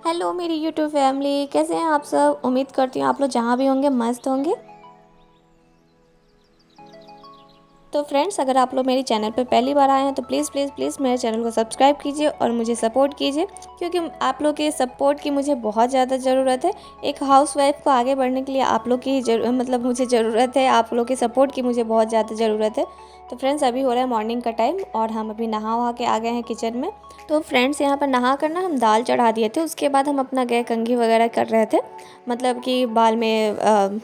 Hello मेरी YouTube family, कैसे हैं आप सब। उम्मीद करती हूँ आप लोग जहाँ भी होंगे मस्त होंगे। तो फ्रेंड्स, अगर आप लोग मेरी चैनल पर पहली बार आए हैं तो प्लीज़ प्लीज़ प्लीज़ मेरे चैनल को सब्सक्राइब कीजिए और मुझे सपोर्ट कीजिए, क्योंकि आप लोग के सपोर्ट की मुझे बहुत ज़्यादा ज़रूरत है। एक हाउसवाइफ को आगे बढ़ने के लिए आप लोग की मतलब मुझे ज़रूरत है, आप लोग के सपोर्ट की मुझे बहुत ज़्यादा ज़रूरत है। तो फ्रेंड्स, अभी हो रहा है मॉर्निंग का टाइम और हम अभी नहा वहा के आ गए हैं किचन में। तो फ्रेंड्स, यहाँ पर नहा कर ना हम दाल चढ़ा दिए थे। उसके बाद हम अपना गए कंघी वगैरह कर रहे थे, मतलब कि बाल में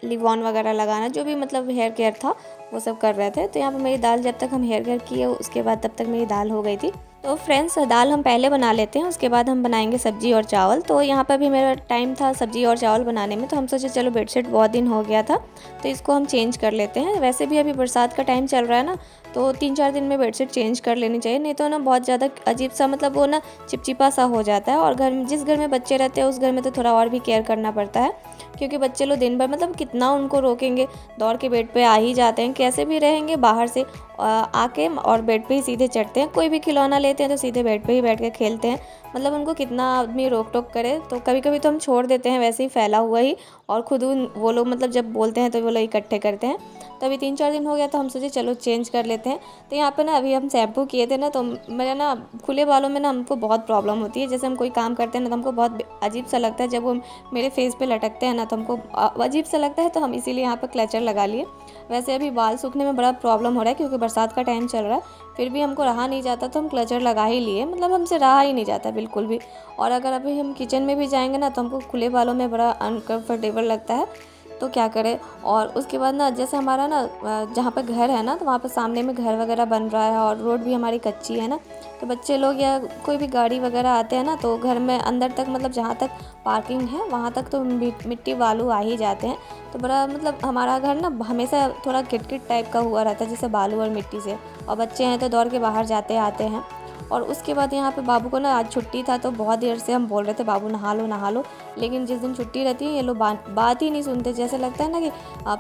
लिव ऑन वगैरह लगाना, जो भी मतलब हेयर केयर था वो सब कर रहे थे। तो यहाँ पे मेरी दाल, जब तक हम हेयर केयर किए उसके बाद तब तक मेरी दाल हो गई थी। तो फ्रेंड्स, दाल हम पहले बना लेते हैं, उसके बाद हम बनाएंगे सब्जी और चावल। तो यहाँ पर भी मेरा टाइम था सब्जी और चावल बनाने में, तो हम सोचे चलो बेडशीट बहुत दिन हो गया था तो इसको हम चेंज कर लेते हैं। वैसे भी अभी बरसात का टाइम चल रहा है ना, तो 3-4 दिन में बेडशीट चेंज कर लेनी चाहिए, नहीं तो ना बहुत ज़्यादा अजीब सा, मतलब वो ना चिपचिपा सा हो जाता है। और जिस घर में बच्चे रहते हैं उस घर में तो थोड़ा और भी केयर करना पड़ता है, क्योंकि बच्चे लोग दिन भर मतलब कितना उनको रोकेंगे, दौड़ के बेड पे आ ही जाते हैं। कैसे भी रहेंगे बाहर से आके और बेड पे ही सीधे चढ़ते हैं। कोई भी खिलौना लेते हैं तो सीधे बेड पे ही बैठ के खेलते हैं। मतलब उनको कितना आदमी रोक टोक करे, तो कभी कभी तो हम छोड़ देते हैं वैसे ही फैला हुआ ही, और खुद वो लोग मतलब जब बोलते हैं तो वो लोग इकट्ठे करते हैं। तो अभी 3-4 दिन हो गया तो हम सोचे चलो चेंज कर लेते हैं। तो यहाँ पे ना अभी हम शैम्पू किए थे ना, तो मेरा ना खुले बालों में ना हमको बहुत प्रॉब्लम होती है। जैसे हम कोई काम करते हैं ना तो हमको बहुत अजीब सा लगता है, जब वो मेरे फेस पे लटकते हैं ना तो हमको अजीब सा लगता है। तो हम इसीलिए यहाँ पर क्लचर लगा लिए। वैसे अभी बाल सूखने में बड़ा प्रॉब्लम हो रहा है, क्योंकि बरसात का टाइम चल रहा है, फिर भी हमको रहा नहीं जाता तो हम क्लचर लगा ही लिए। मतलब हमसे रहा ही नहीं जाता बिल्कुल भी। और अगर अभी हम किचन में भी जाएंगे ना तो हमको खुले बालों में बड़ा अनकम्फर्टेबल लगता है, तो क्या करें। और उसके बाद ना, जैसे हमारा ना जहाँ पर घर है ना, तो वहाँ पर सामने में घर वगैरह बन रहा है और रोड भी हमारी कच्ची है ना, तो बच्चे लोग या कोई भी गाड़ी वगैरह आते हैं ना, तो घर में अंदर तक, मतलब जहाँ तक पार्किंग है वहाँ तक तो मिट्टी बालू आ ही जाते हैं। तो बड़ा मतलब हमारा घर ना हमेशा थोड़ा किटकिट टाइप का हुआ रहता है, जैसे बालू और मिट्टी से। और बच्चे हैं तो दौड़ के बाहर जाते आते हैं। और उसके बाद यहाँ पे बाबू को ना आज छुट्टी था, तो बहुत देर से हम बोल रहे थे बाबू नहा लो नहा लो, लेकिन जिस दिन छुट्टी रहती है ये लोग बात ही नहीं सुनते। जैसे लगता है ना कि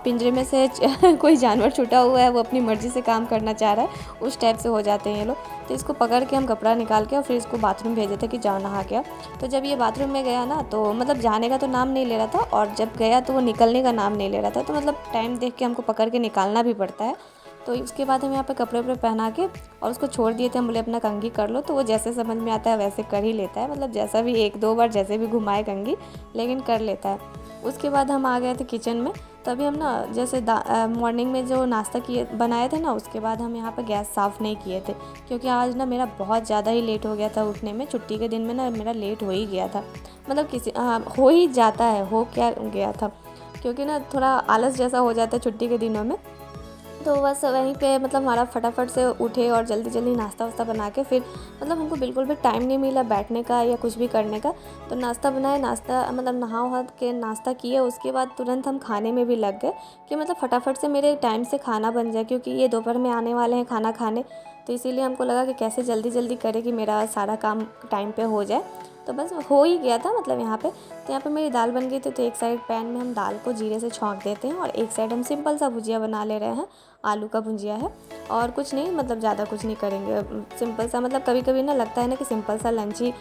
पिंजरे में से कोई जानवर छूटा हुआ है, वो अपनी मर्जी से काम करना चाह रहा है, उस टाइप से हो जाते हैं ये लोग। तो इसको पकड़ के हम कपड़ा निकाल के और फिर इसको बाथरूम भेजे थे कि जाओ नहा के। तो जब ये बाथरूम में गया ना, तो मतलब जाने का तो नाम नहीं ले रहा था, और जब गया तो वो निकलने का नाम नहीं ले रहा था। तो मतलब टाइम देख के हमको पकड़ के निकालना भी पड़ता है। तो उसके बाद हम यहाँ पे कपड़े वपड़े पहना के और उसको छोड़ दिए थे। हम बोले अपना कंघी कर लो, तो वो जैसे समझ में आता है वैसे कर ही लेता है, मतलब जैसा भी 1-2 बार जैसे भी घुमाए कंघी, लेकिन कर लेता है। उसके बाद हम आ गए थे किचन में। तो अभी हम ना जैसे मॉर्निंग में जो नाश्ता किए बनाए थे ना, उसके बाद हम यहाँ पर गैस साफ़ नहीं किए थे, क्योंकि आज ना मेरा बहुत ज़्यादा ही लेट हो गया था उठने में। छुट्टी के दिन में ना मेरा लेट हो ही गया था, मतलब हो ही जाता है, हो क्या गया था, क्योंकि ना थोड़ा आलस जैसा हो जाता है छुट्टी के दिनों में। तो बस वहीं पे मतलब हमारा फटाफट से उठे और जल्दी जल्दी नाश्ता वास्ता बना के, फिर मतलब हमको बिल्कुल भी टाइम नहीं मिला बैठने का या कुछ भी करने का। तो नाश्ता बनाए, नाश्ता मतलब नहा वहा के नाश्ता किए, उसके बाद तुरंत हम खाने में भी लग गए कि मतलब फटाफट से मेरे टाइम से खाना बन जाए, क्योंकि ये दोपहर में आने वाले हैं खाना खाने। तो इसीलिए हमको लगा कि कैसे जल्दी जल्दी करें कि मेरा सारा काम टाइम पे हो जाए। तो बस हो ही गया था मतलब यहाँ पे। तो यहाँ पे मेरी दाल बन गई थी, तो एक साइड पैन में हम दाल को जीरे से छौंक देते हैं और एक साइड हम सिंपल सा भुजिया बना ले रहे हैं। आलू का भुजिया है और कुछ नहीं, मतलब ज़्यादा कुछ नहीं करेंगे, सिंपल सा। मतलब कभी कभी ना लगता है ना कि सिंपल सा लंच ही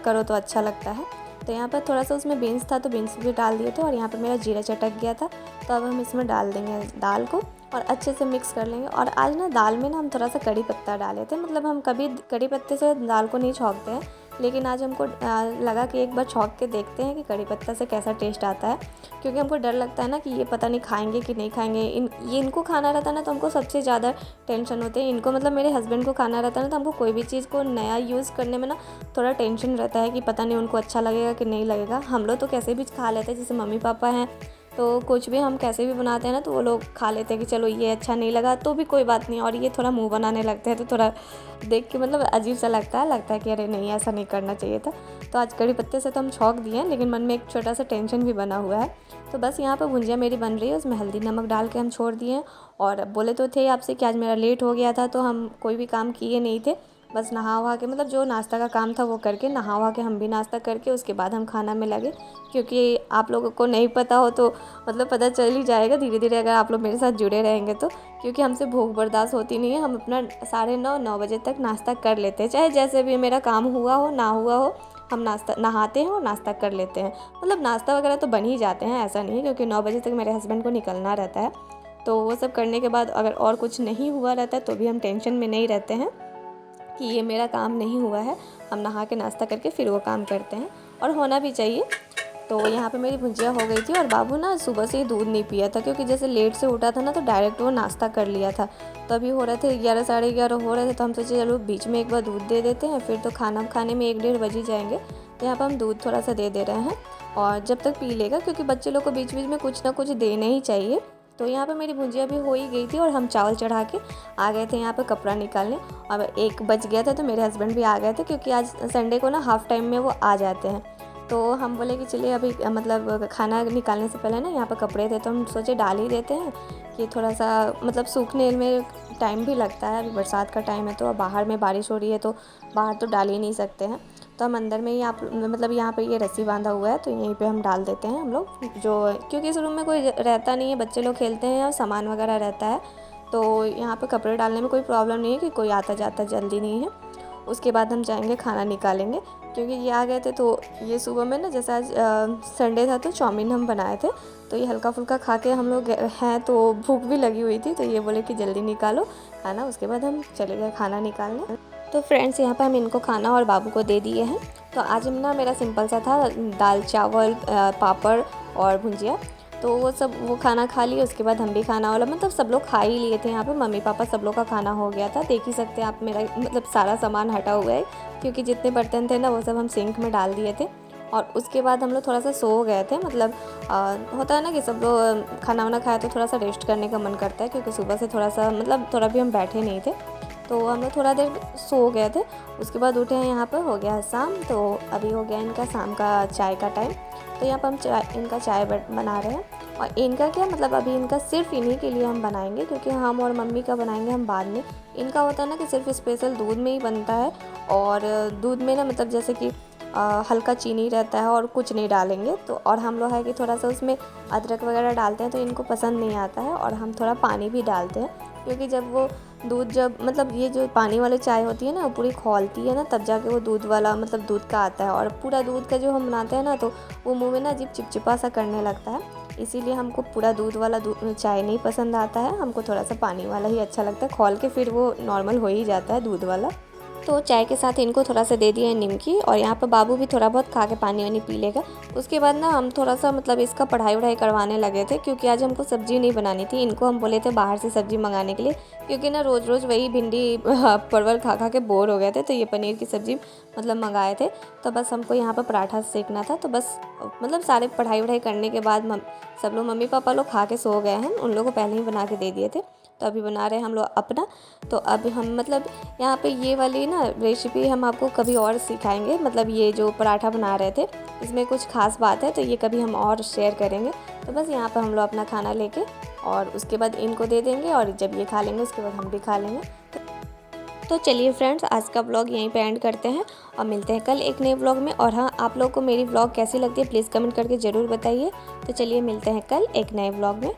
करो तो अच्छा लगता है। तो यहाँ पर थोड़ा सा उसमें बीन्स था तो बीन्स भी डाल दिए थे, और यहाँ पर मेरा जीरा चटक गया था। तो अब हम इसमें डाल देंगे दाल को और अच्छे से मिक्स कर लेंगे। और आज ना दाल में ना हम थोड़ा सा कड़ी पत्ता डाले थे, मतलब हम कभी कड़ी पत्ते से दाल को नहीं छौंकते हैं, लेकिन आज हमको लगा कि एक बार छौंक के देखते हैं कि कड़ी पत्ता से कैसा टेस्ट आता है। क्योंकि हमको डर लगता है ना कि ये पता नहीं खाएंगे कि नहीं खाएंगे। ये इनको खाना रहता है ना, तो हमको सबसे ज़्यादा टेंशन होती है। इनको मतलब मेरे हस्बैंड को खाना रहता है ना, तो हमको कोई भी चीज़ को नया यूज़ करने में ना थोड़ा टेंशन रहता है कि पता नहीं उनको अच्छा लगेगा कि नहीं लगेगा। हम लोग तो कैसे भी खा लेते हैं, जैसे मम्मी पापा हैं तो कुछ भी हम कैसे भी बनाते हैं ना, तो वो लोग खा लेते हैं कि चलो ये अच्छा नहीं लगा तो भी कोई बात नहीं। और ये थोड़ा मुंह बनाने लगते हैं तो थोड़ा देख के मतलब अजीब सा लगता है कि अरे नहीं, ऐसा नहीं करना चाहिए था। तो आज कड़ी पत्ते से तो हम छौंक दिए हैं, लेकिन मन में एक छोटा सा टेंशन भी बना हुआ है। तो बस यहाँ पर भुंजिया मेरी बन रही है, उसमें हल्दी नमक डाल के हम छोड़ दिए हैं। और बोले तो थे आपसे कि आज मेरा लेट हो गया था, तो हम कोई भी काम किए नहीं थे, बस नहा वहा के, मतलब जो नाश्ता का काम था वो करके, नहा वहा के हम भी नाश्ता करके उसके बाद हम खाना में लगे। क्योंकि आप लोगों को नहीं पता हो तो मतलब पता चल ही जाएगा धीरे धीरे, अगर आप लोग मेरे साथ जुड़े रहेंगे तो। क्योंकि हमसे भूख बर्दाश्त होती नहीं है, हम अपना 9:30-9 बजे तक नाश्ता कर लेते हैं, चाहे जैसे भी मेरा काम हुआ हो ना हुआ हो। हम नाश्ता नहाते हैं और नाश्ता कर लेते हैं। मतलब नाश्ता वगैरह तो बन ही जाते हैं, ऐसा नहीं है, क्योंकि 9 बजे तक मेरे हस्बैंड को निकलना रहता है। तो वो सब करने के बाद अगर और कुछ नहीं हुआ रहता है तो भी हम टेंशन में नहीं रहते हैं कि ये मेरा काम नहीं हुआ है। हम नहा के नाश्ता करके फिर वो काम करते हैं, और होना भी चाहिए। तो यहाँ पे मेरी भुजिया हो गई थी, और बाबू ना सुबह से ही दूध नहीं पिया था, क्योंकि जैसे लेट से उठा था ना तो डायरेक्ट वो नाश्ता कर लिया था। तो अभी हो रहे थे 11 साढ़े 11 हो रहे थे, तो हम सोचे चलो बीच में एक बार दूध दे देते हैं, फिर तो खाना खाने में 1 डेढ़ बज ही जाएंगे। तो यहाँ पर हम दूध थोड़ा सा दे रहे हैं, और जब तक पी लेगा, क्योंकि बच्चे लोग को बीच बीच में कुछ ना कुछ देना ही चाहिए। तो यहाँ पे मेरी भुजिया भी हो ही गई थी, और हम चावल चढ़ा के आ गए थे यहाँ पे कपड़ा निकालने। अब 1 बज गया था, तो मेरे हस्बैंड भी आ गए थे, क्योंकि आज संडे को ना हाफ़ टाइम में वो आ जाते हैं। तो हम बोले कि चलिए अभी मतलब खाना निकालने से पहले ना यहाँ पे कपड़े थे, तो हम सोचे डाल ही देते हैं कि थोड़ा सा मतलब सूखने में टाइम भी लगता है। अभी बरसात का टाइम है, तो अब बाहर में बारिश हो रही है, तो बाहर तो डाल ही नहीं सकते हैं। तो हम अंदर में ही आप मतलब यहाँ पे ये रस्सी बांधा हुआ है, तो यहीं पे हम डाल देते हैं हम लोग, जो क्योंकि इस रूम में कोई रहता नहीं है, बच्चे लोग खेलते हैं और सामान वगैरह रहता है। तो यहाँ पे कपड़े डालने में कोई प्रॉब्लम नहीं है, कि कोई आता जाता जल्दी नहीं है। उसके बाद हम जाएंगे खाना निकालेंगे, क्योंकि ये आ गए थे। तो ये सुबह में ना जैसे आज संडे था, तो चाउमीन हम बनाए थे, तो ये हल्का फुल्का खा के हम लोग हैं, तो भूख भी लगी हुई थी। तो ये बोले कि जल्दी निकालो खाना, उसके बाद हम चले गए खाना निकालने। तो फ्रेंड्स यहाँ पर हम इनको खाना और बाबू को दे दिए हैं। तो आज ना मेरा सिंपल सा था, दाल चावल पापड़ और भुजिया। तो वो खाना खा लिए, उसके बाद हम भी खाना वाला मतलब सब लोग खा ही लिए थे। यहाँ पे मम्मी पापा सब लोग का खाना हो गया था। देख ही सकते हैं आप, मेरा मतलब सारा सामान हटा हुआ है, क्योंकि जितने बर्तन थे ना वो सब हम सिंक में डाल दिए थे। और उसके बाद हम लोग थोड़ा सा सो गए थे। मतलब होता है ना कि सब लोग खाना वाना खाया तो थोड़ा सा रेस्ट करने का मन करता है, क्योंकि सुबह से थोड़ा सा मतलब थोड़ा भी हम बैठे नहीं थे, तो हम लोग थोड़ा देर सो गए थे। उसके बाद उठे हैं, यहाँ पर हो गया शाम। तो अभी हो गया इनका शाम का चाय का टाइम। तो यहाँ पर हम इनका चाय बना रहे हैं। और इनका क्या मतलब अभी इनका सिर्फ इन्हीं के लिए हम बनाएंगे, क्योंकि हम और मम्मी का बनाएंगे हम बाद में। इनका होता है ना कि सिर्फ स्पेशल दूध में ही बनता है, और दूध में ना मतलब जैसे कि हल्का चीनी रहता है और कुछ नहीं डालेंगे। तो और हम लोग है कि थोड़ा सा उसमें अदरक वगैरह डालते हैं, तो इनको पसंद नहीं आता है। और हम थोड़ा पानी भी डालते हैं, क्योंकि जब वो दूध जब मतलब ये जो पानी वाली चाय होती है ना, वो पूरी खौलती है ना, तब जाके वो दूध वाला मतलब दूध का आता है। और पूरा दूध का जो हम बनाते हैं ना, तो वो मुंह में ना अजीब चिपचिपा सा करने लगता है। इसीलिए हमको पूरा दूध वाला चाय नहीं पसंद आता है, हमको थोड़ा सा पानी वाला ही अच्छा लगता है। खौल के फिर वो नॉर्मल हो ही जाता है दूध वाला। तो चाय के साथ इनको थोड़ा सा दे दिया है निमकी, और यहाँ पर बाबू भी थोड़ा बहुत खा के पानी वानी पी लेगा। उसके बाद ना हम थोड़ा सा मतलब इसका पढ़ाई वढ़ाई करवाने लगे थे, क्योंकि आज हमको सब्ज़ी नहीं बनानी थी। इनको हम बोले थे बाहर से सब्ज़ी मंगाने के लिए, क्योंकि ना रोज़ रोज़ वही भिंडी परवल खा खा के बोर हो गए थे। तो ये पनीर की सब्ज़ी मतलब मंगाए थे। तो बस हमको यहाँ पर पराठा सेकना था। तो बस मतलब सारे पढ़ाई वढ़ाई करने के बाद सब लोग मम्मी पापा लोग खा के सो गए हैं, उन लोगों को पहले ही बना के दे दिए थे। तो अभी बना रहे हैं हम लोग अपना। तो अभी हम मतलब यहाँ पे ये वाली ना रेसिपी हम आपको कभी और सिखाएंगे। मतलब ये जो पराठा बना रहे थे, इसमें कुछ खास बात है, तो ये कभी हम और शेयर करेंगे। तो बस यहाँ पर हम लोग अपना खाना लेके और उसके बाद इनको दे देंगे, और जब ये खा लेंगे उसके बाद हम भी खा लेंगे। तो चलिए फ्रेंड्स, आज का व्लॉग यहीं पे एंड करते हैं, और मिलते हैं कल एक नए व्लॉग में। और हाँ, आप लोग को मेरी व्लॉग कैसी लगती है प्लीज़ कमेंट करके ज़रूर बताइए। तो चलिए मिलते हैं कल एक नए व्लॉग में।